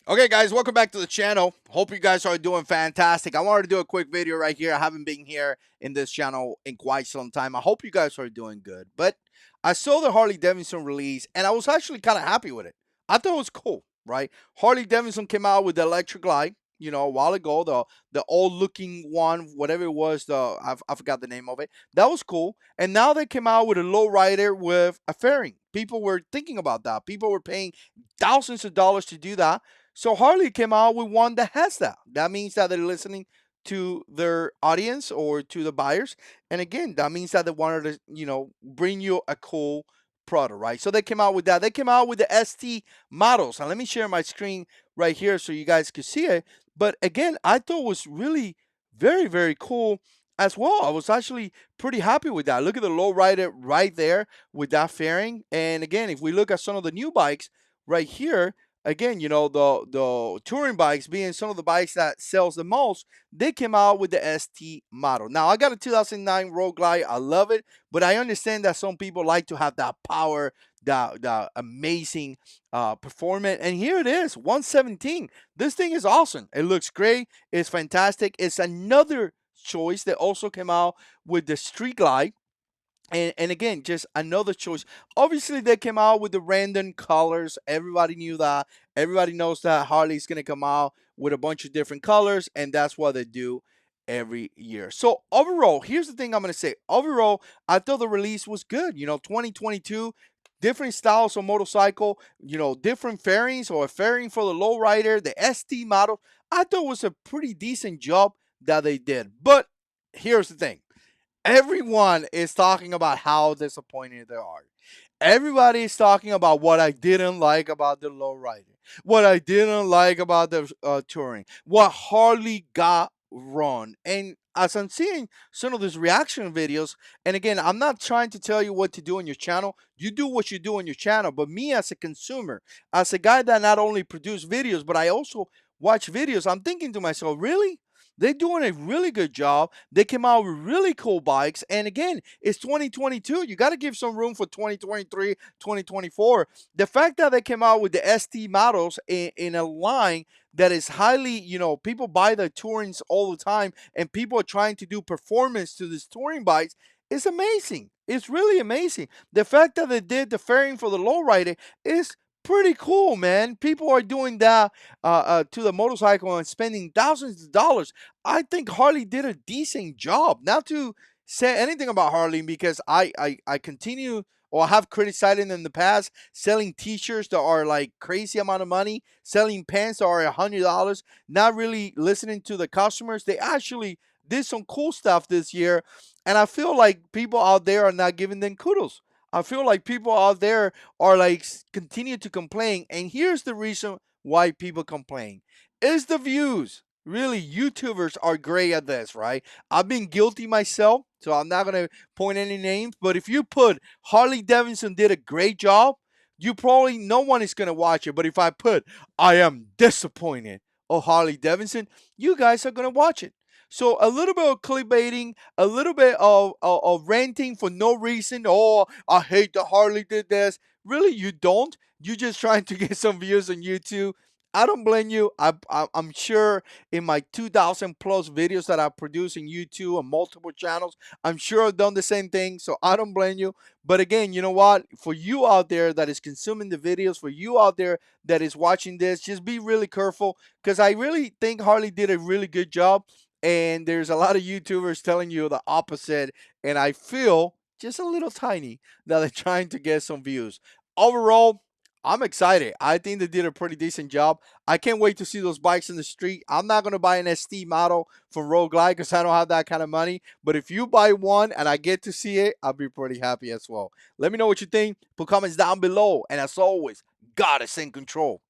Okay, guys, welcome back to the channel. Hope you guys are doing fantastic. I wanted to do a quick video right here. I haven't been here in this channel in quite some time. I hope you guys are doing good. But I saw the Harley Davidson release, and I was actually kind of happy with it. I thought it was cool, right? Harley Davidson came out with the electric light, a while ago. The old looking one, whatever it was, I forgot the name of it. That was cool. And now they came out with a low rider with a fairing. People were thinking about that. People were paying thousands of dollars to do that. So Harley came out with one that has that. That means that they're listening to their audience or to the buyers. And again, that means that they wanted to, bring you a cool product, right? So they came out with that. They came out with the ST models. And let me share my screen right here so you guys can see it. But again, I thought it was really very, very cool as well. I was actually pretty happy with that. Look at the low rider right there with that fairing. And again, if we look at some of the new bikes right here, again, the touring bikes being some of the bikes that sells the most, they came out with the ST model. Now I got a 2009 Road Glide. I love it, but I understand that some people like to have that power, that amazing performance. And here it is, 117. This thing is awesome. It looks great. It's fantastic. It's another choice that also came out with the Street Glide. And again, just another choice. Obviously, they came out with the random colors. Everybody knew that. Everybody knows that Harley's gonna come out with a bunch of different colors, and that's what they do every year. So overall, here's the thing I'm gonna say. Overall, I thought the release was good. 2022, different styles of motorcycle. Different fairings or a fairing for the lowrider, the ST model. I thought it was a pretty decent job that they did. But here's the thing. Everyone is talking about how disappointed they are. Everybody is talking about what I didn't like about the lowrider, what I didn't like about the touring, what Harley got wrong. And as I'm seeing some of these reaction videos, and again, I'm not trying to tell you what to do on your channel. You do what you do on your channel. But me as a consumer, as a guy that not only produce videos, but I also watch videos, I'm thinking to myself, really? They're doing a really good job. They came out with really cool bikes. And again, it's 2022. You got to give some room for 2023, 2024. The fact that they came out with the ST models in a line that is highly, people buy the tourings all the time, and people are trying to do performance to these touring bikes is amazing. It's really amazing. The fact that they did the fairing for the lowrider is pretty cool, man. People are doing that to the motorcycle and spending thousands of dollars. I think Harley did a decent job. Not to say anything about Harley, because I continue or have criticized in the past selling T-shirts that are like crazy amount of money, selling pants that are $100, not really listening to the customers. They actually did some cool stuff this year, and I feel like people out there are not giving them kudos. I feel like people out there are like continue to complain, and here's the reason why people complain: is the views. Really, YouTubers are great at this, right? I've been guilty myself, so I'm not gonna point any names. But if you put Harley Davidson did a great job, you probably no one is gonna watch it. But if I put I am disappointed of Harley Davidson, you guys are gonna watch it. So a little bit of clickbaiting, a little bit of ranting for no reason. Oh, I hate that Harley did this. Really, you don't. You're just trying to get some views on YouTube. I don't blame you. I'm sure in my 2,000 plus videos that I produce in YouTube on multiple channels, I'm sure I've done the same thing. So I don't blame you. But again, you know what? For you out there that is consuming the videos, for you out there that is watching this, just be really careful, because I really think Harley did a really good job. And there's a lot of YouTubers telling you the opposite. And I feel just a little tiny that they're trying to get some views. Overall, I'm excited. I think they did a pretty decent job. I can't wait to see those bikes in the street. I'm not going to buy an ST model from Road Glide because I don't have that kind of money. But if you buy one and I get to see it, I'll be pretty happy as well. Let me know what you think. Put comments down below. And as always, God is in control.